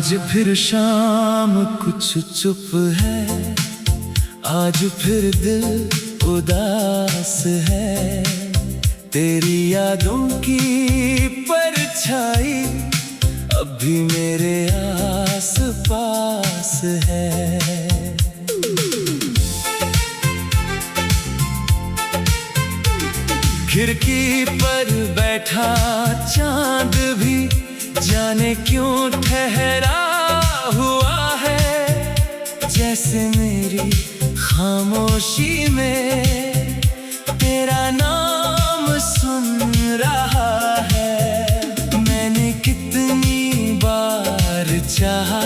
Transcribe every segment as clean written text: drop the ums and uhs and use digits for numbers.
आज फिर शाम कुछ चुप है, आज फिर दिल उदास है। तेरी यादों की परछाई अब भी मेरे आस पास है। खिड़की पर बैठा चांद भी जाने क्यों ठहरा हुआ है, जैसे मेरी खामोशी में तेरा नाम सुन रहा है। मैंने कितनी बार चाहा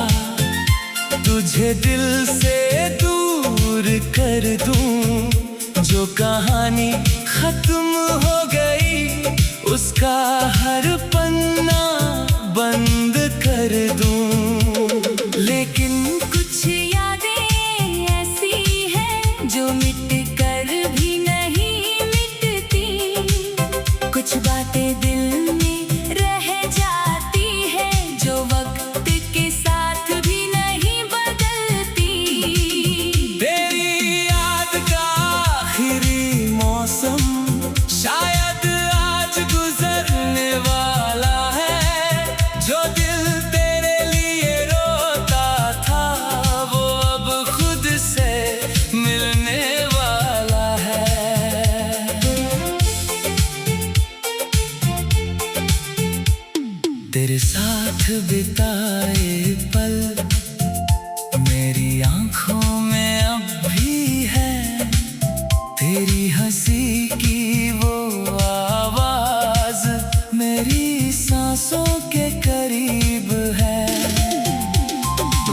तुझे दिल से दूर कर दूं, जो कहानी खत्म हो गई उसका हर पन्ना बंद कर दूं। लेकिन कुछ यादें ऐसी हैं जो मिट कर भी नहीं मिटती, कुछ बातें दिल में रह जाती हैं जो वक्त के साथ भी नहीं बदलती। तेरी याद का आखिरी मौसम शायद आज गुजरने वाला है, जो दिल तेरे लिए रोता था वो अब खुद से मिलने वाला है। तेरे साथ बिताए पल मेरी आंखों में अब भी है, तेरी हंसी की वो आवाज मेरी सांसों के करीब है।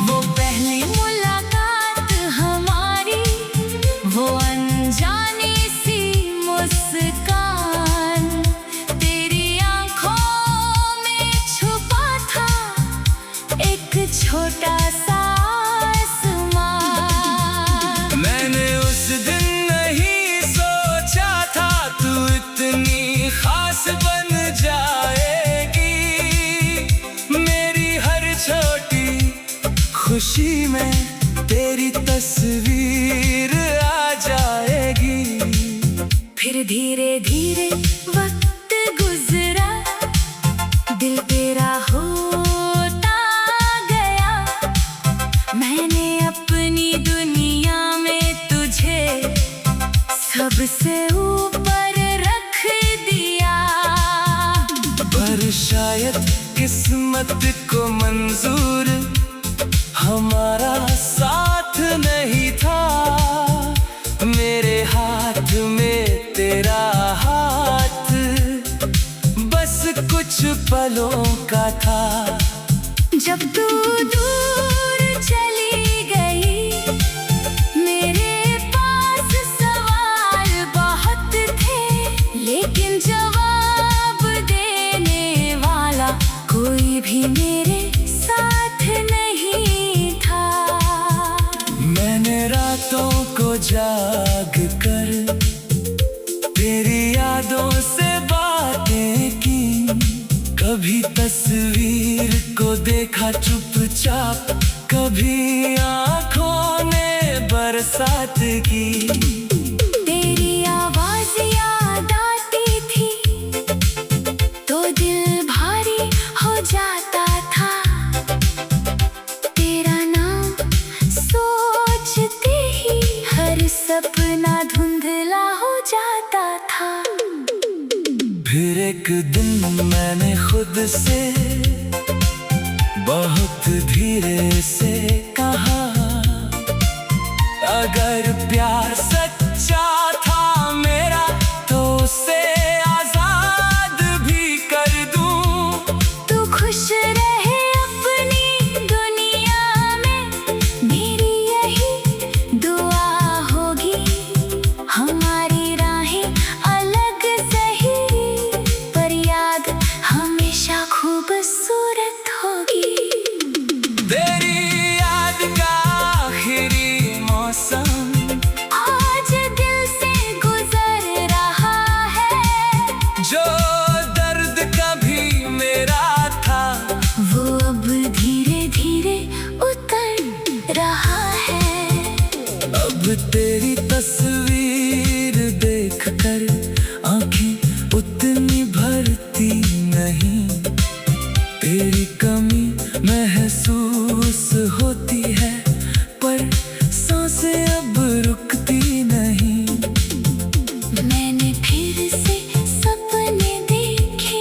वो पहली मुलाकात हमारी, वो अनजानी सी मुस्कान, तेरी आंखों में छुपा था एक छोटा सा आसमां। मैंने उस दिन नहीं सोचा था तू इतनी खास बन जाएगी, मेरी हर छोटी खुशी में तेरी तस्वीर आ जाएगी। फिर धीरे धीरे वक्त गुजरा, दिल तेरा होता गया, मैंने अपनी दुनिया में तुझे सबसे ऊपर रख दिया। पर शायद किस्मत को मंजूर हमारा साथ नहीं था, मेरे हाथ में तेरा हाथ बस कुछ पलों का था। जब तू दूर चली गई मेरे पास सवाल बहुत थे, लेकिन जवाब देने वाला कोई भी मेरे साथ नहीं था। मैंने रातों को जाग कर तेरी यादों से बातें की, कभी तस्वीर को देखा चुपचाप, कभी आंखों ने बरसात की। तेरी आवाज याद आती थी तो दिल भारी हो जाता था, तेरा नाम सोचते ही हर सपना धुंधला हो जाता था। फिर एक दिन मैंने खुद से बहुत धीरे से कहा, अगर प्यार सच्चा था मेरा तो उसे आजाद भी कर दूं। तू खुश रहे अपनी दुनिया में, मेरी यही दुआ होगी। हमारी राहें अलग सही पर याद हमेशा खूबसूरत होगी। तेरी तेरी तस्वीर देखकर आंखें उतनी भरती नहीं। तेरी कमी महसूस होती है पर सांसें अब रुकती नहीं। मैंने फिर से सपने देखे,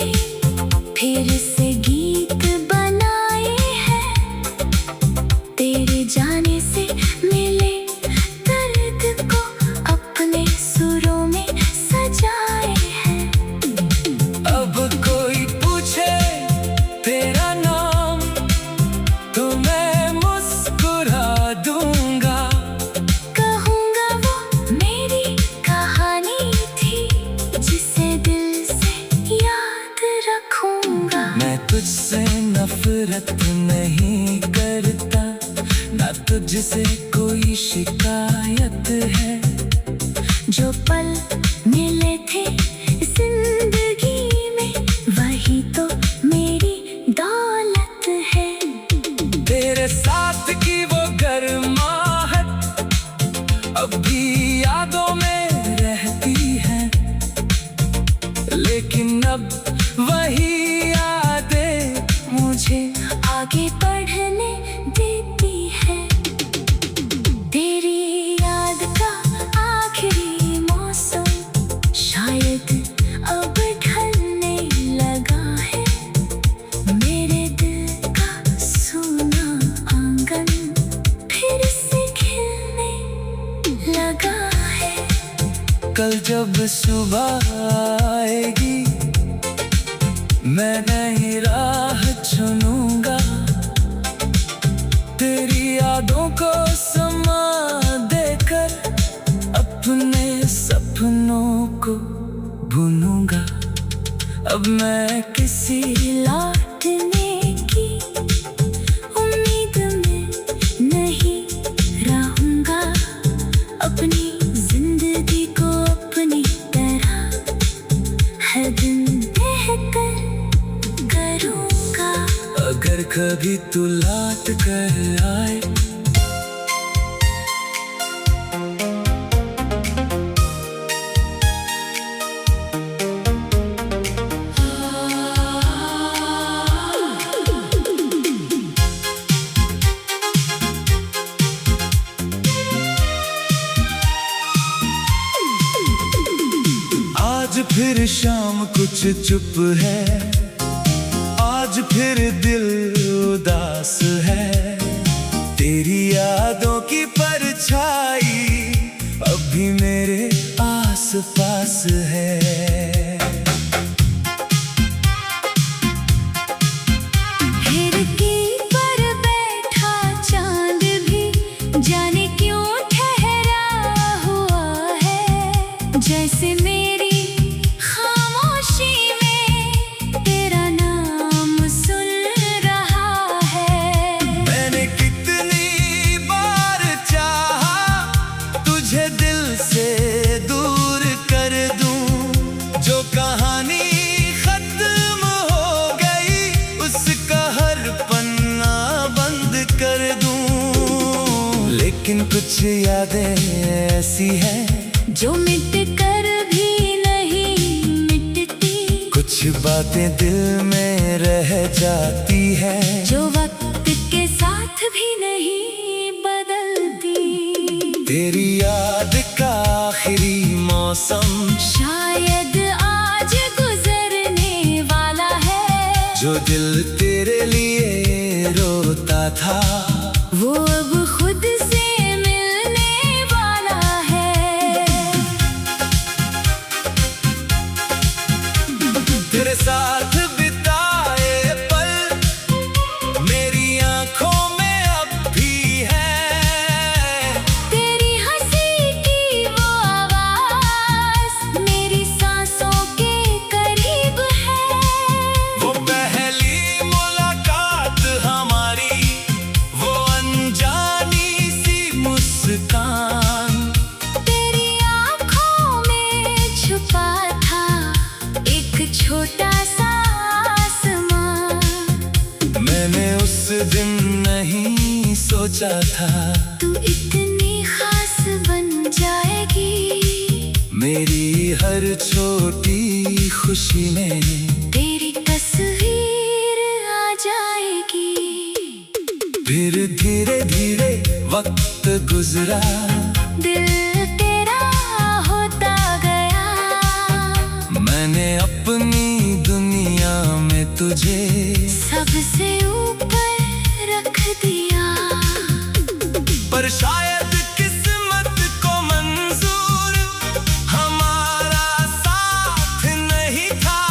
फिर से गीत बनाए हैं। तेरे जाने से मिले दर्द को अपने सुरों में सजाए हैं। अब कोई पूछे तेरा नाम तो मैं मुस्कुरा दूंगा। कहूँगा वो मेरी कहानी थी, जिसे दिल से याद रखूँगा। मैं तुझसे नफरत नहीं करता, ना तुझसे कोई शिकायत है। जो पल मिले थे जिंदगी में, वही तो मेरी दौलत है। तेरे साथ की वो गर्माहट अब भी यादों में रहती है, लेकिन अब वही यादें मुझे आगे बढ़ने देती है। तेरी याद का आखिरी मौसम शायद अब ढलने लगा है। मेरे दिल का सूना आंगन फिर से खिलने लगा है। कल जब सुबह आएगी मैं नई राह चुनूंगा। तेरी यादों को समा देकर अपने सपनों को बुनूंगा। अब मैं किसी लौटने की उम्मीद में नहीं रहूंगा। अपनी जिंदगी को अपनी तरह हर दिन बेहतर करूंगा। अगर कभी तू लौट कर आए आज फिर शाम कुछ चुप है, आज फिर दिल उदास है। तेरी यादों की परछाई अभी मेरे आस पास है। खिड़की पर बैठा चांद भी जाने क्यों ठहरा हुआ है। जैसे मेरी खामोशी में तेरा नाम सुन रहा है। मैंने कितनी बार चाहा तुझे दिल से दूर कर दूं। जो कहानी खत्म हो गई उसका हर पन्ना बंद कर दूं। लेकिन कुछ यादें ऐसी हैं जो मिट कर भी नहीं मिटती। कुछ बातें दिल में रह जाती है, जो वक्त के साथ भी नहीं बदलती। तेरी याद का आखिरी मौसम शायद आज गुजरने वाला है। जो दिल तेरे लिए रोता था वो अब खुद से मिलने वाला है। तेरे साथ बिताए पल मेरी आंखों में अब भी है। तेरी हंसी की वो आवाज मेरी सांसों के करीब है। वो पहली मुलाकात हमारी, वो अनजानी सी मुस्कान। तेरी आंखों में छुपा था एक छोटा सा आसमां। मैंने उस दिन नहीं सोचा था तू इतनी खास बन मेरी हर छोटी खुशी में तेरी तस्वीर आ जाएगी। फिर धीरे धीरे वक्त गुजरा, दिल तेरा होता गया। मैंने अपनी दुनिया में तुझे सबसे ऊपर रख दिया। पर शायद किस्मत को मंजूर हमारा साथ नहीं था।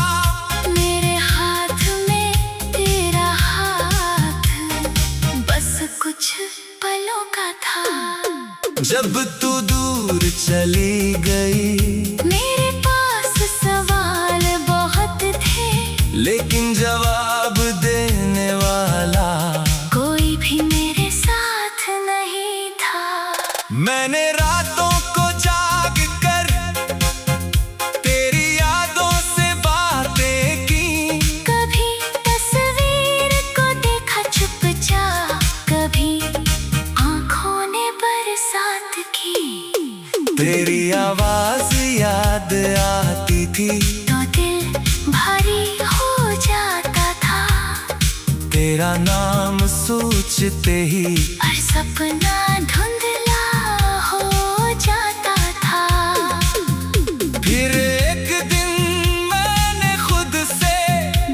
मेरे हाथ में तेरा हाथ बस कुछ पलों का था। जब तू दूर चली गई, मेरे पास सवाल बहुत थे, लेकिन जवाब देने वाला कोई भी मेरे साथ नहीं था। मैंने रातों को जाग कर तेरी यादों से बातें की। कभी तस्वीर को देखा चुपचाप, कभी आंखों ने बरसात की। तेरी आवाज याद आती थी तो दिल भारी हो जाता था। तेरा नाम सोचते ही हर सपना धुंधला हो जाता था। फिर एक दिन मैंने खुद से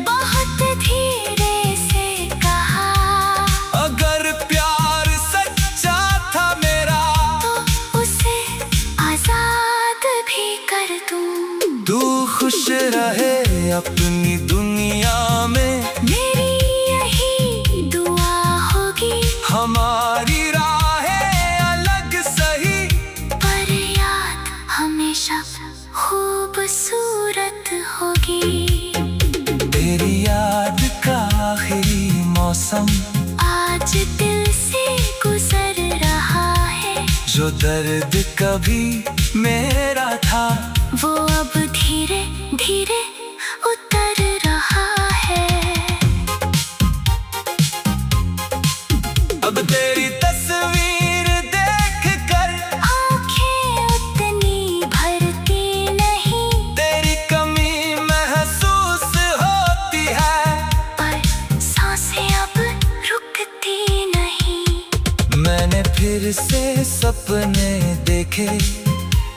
बहुत धीरे से कहा, अगर प्यार सच्चा था मेरा तो उसे आजाद भी कर दूं। तू खुश रहे अपनी दुनिया में, मेरी यही दुआ होगी। हमारी राहें अलग सही, पर याद हमेशा खूबसूरत होगी। तेरी याद का आखिरी मौसम आज दिल से गुजर रहा है। जो दर्द कभी मेरा था, वो अब धीरे धीरे उतर रहा है। अब तेरी तस्वीर देख कर आंखें उतनी भरती नहीं, तेरी कमी महसूस होती है, पर सांसें अब रुकती नहीं। मैंने फिर से सपने देखे,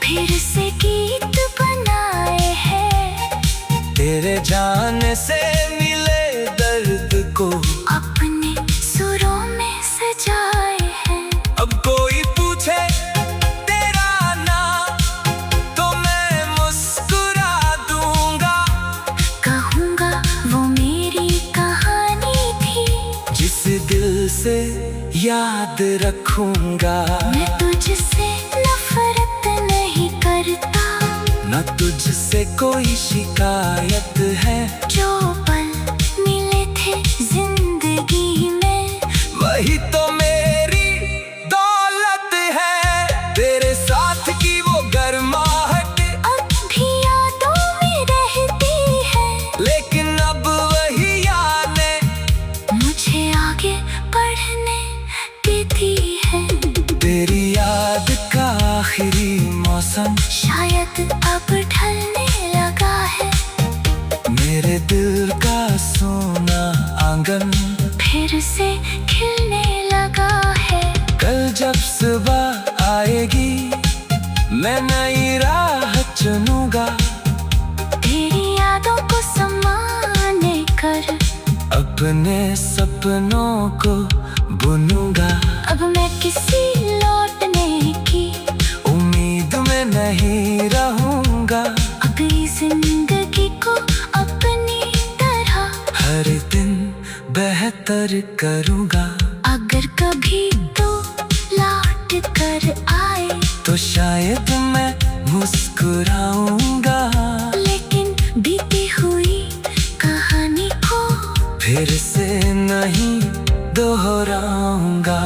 फिर से गीत बनाए हैं, तेरे जाने से मिले दर्द को अपने सुरों में सजाए हैं। अब कोई पूछे तेरा नाम तो मैं मुस्कुरा दूंगा। कहूँगा वो मेरी कहानी थी, जिस दिल से याद रखूंगा। मैं तुझसे नफरत नहीं करता। न तुझसे कोई शिकायत है, जो पल मिले थे जिंदगी में, वही तो मेरी दौलत है। तेरे साथ की वो गर्माहट अब भी यादों में रहती है। लेकिन अब वही यादें मुझे आगे बढ़ने देती है। तेरी याद का आखिरी मौसम शायद अब ढलने लगा है। मेरे दिल का सोना आंगन फिर से खिलने लगा है। कल जब सुबह आएगी, मैं नई राह चुनूंगा। तेरी यादों को समाने कर अपने सपनों को बुनूंगा। अब मैं किसी लौटने की उम्मीद में नहीं रहूंगा। अपनी जिंदगी को अपनी तरह हर दिन बेहतर करूंगा। अगर कभी तो लौट कर आए, तो शायद मैं मुस्कुराऊंगा। लेकिन बीती हुई कहानी को फिर से नहीं दोहराऊंगा।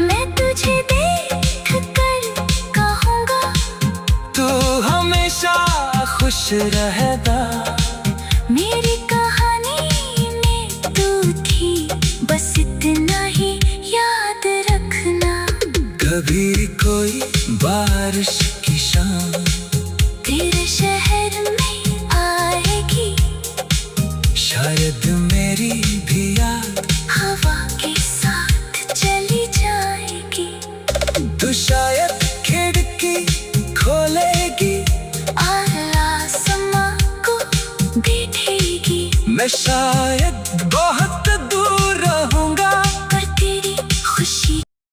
मैं तुझे देख कर कहूँगा, तू हमेशा खुश रहेगा। मेरी कहानी में तू थी, बस इतना ही याद रखना। कभी कोई बारिश की शाम तेरे मैं शायद